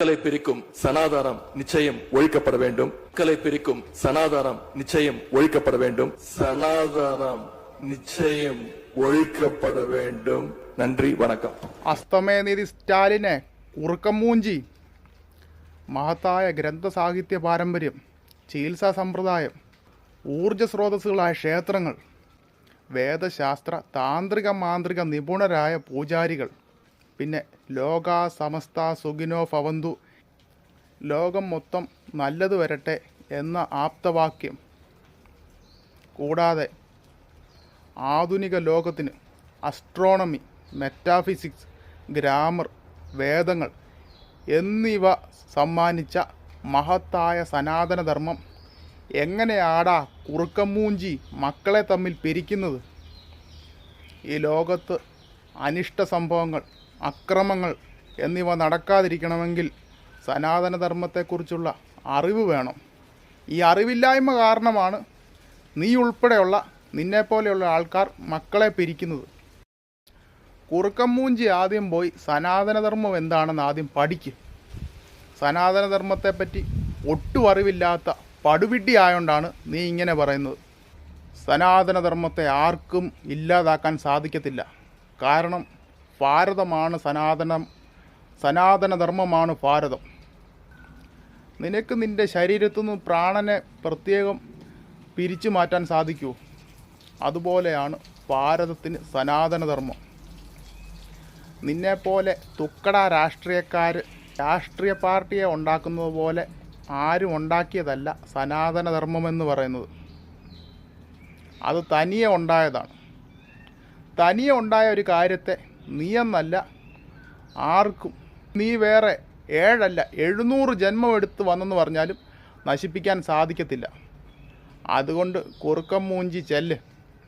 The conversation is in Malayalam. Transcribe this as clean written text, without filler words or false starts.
மக்களை பிரிக்கும் சனாதானம் நிச்சயம் ஒழிக்கப்பட வேண்டும். மக்களை பிரிக்கும் சனாதானம் நிச்சயம் ஒழிக்கப்பட வேண்டும். சனாதானம் நிச்சயம் ஒழிக்கப்பட வேண்டும். നന്ദി വണക്കം. അസ്തമയനിധി സ്റ്റാലിനെ കുറുക്കമ്മൂഞ്ചി. മഹത്തായ ഗ്രന്ഥസാഹിത്യ പാരമ്പര്യം, ചികിത്സാ സമ്പ്രദായം, ഊർജ സ്രോതസ്സുകളായ ക്ഷേത്രങ്ങൾ, വേദശാസ്ത്ര താന്ത്രിക മാന്ത്രിക നിപുണരായ പൂജാരികൾ, പിന്നെ ലോക സമസ്ത സുഖിനോ ഭവന്തു, ലോകം മൊത്തം നല്ലത് വരട്ടെ എന്ന ആപ്തവാക്യം, കൂടാതെ ആധുനിക ലോകത്തിന് അസ്ട്രോണമി, മെറ്റാഫിസിക്സ്, ഗ്രാമർ, വേദങ്ങൾ എന്നിവ സമ്മാനിച്ച മഹത്തായ സനാതനധർമ്മം എങ്ങനെയാടാ കുറുക്കമ്മൂഞ്ചി മക്കളെ തമ്മിൽ പിരിക്കുന്നത്? ഈ ലോകത്ത് അനിഷ്ട സംഭവങ്ങൾ, അക്രമങ്ങൾ എന്നിവ നടക്കാതിരിക്കണമെങ്കിൽ സനാതനധർമ്മത്തെക്കുറിച്ചുള്ള അറിവ് വേണം. ഈ അറിവില്ലായ്മ കാരണമാണ് നീ ഉൾപ്പെടെയുള്ള നിന്നെപ്പോലെയുള്ള ആൾക്കാർ മക്കളെ പിരിക്കുന്നത്. കുറുക്കമ്മൂഞ്ചി ആദ്യം പോയി സനാതനധർമ്മം എന്താണെന്ന് ആദ്യം പഠിക്കും. സനാതനധർമ്മത്തെപ്പറ്റി ഒട്ടും അറിവില്ലാത്ത പടുവിഡ്ഢി ആയതുകൊണ്ടാണ് നീ ഇങ്ങനെ പറയുന്നത്. സനാതനധർമ്മത്തെ ആർക്കും ഇല്ലാതാക്കാൻ സാധിക്കത്തില്ല. കാരണം ഭാരതമാണ് സനാതനധർമ്മമാണ് ഭാരതം. നിനക്ക് നിൻ്റെ ശരീരത്തു നിന്ന് പ്രാണനെ പ്രത്യേകം പിരിച്ചു മാറ്റാൻ സാധിക്കുമോ? അതുപോലെയാണ് ഭാരതത്തിന് സനാതനധർമ്മം. നിന്നെപ്പോലെ തുക്കട രാഷ്ട്രീയക്കാർ രാഷ്ട്രീയ പാർട്ടിയെ ഉണ്ടാക്കുന്നത് പോലെ ആരും ഉണ്ടാക്കിയതല്ല സനാതനധർമ്മമെന്ന് പറയുന്നത്. അത് തനിയെ ഉണ്ടായതാണ്. തനിയെ ഉണ്ടായ ഒരു കാര്യത്തെ നീയെന്നല്ല ആർക്കും, നീ വേറെ 7 അല്ല 700 ജന്മം എടുത്ത് വന്നെന്ന് പറഞ്ഞാലും നശിപ്പിക്കാൻ സാധിക്കത്തില്ല. അതുകൊണ്ട് കുറുക്കമ്മൂഞ്ചി ചെല്ല്.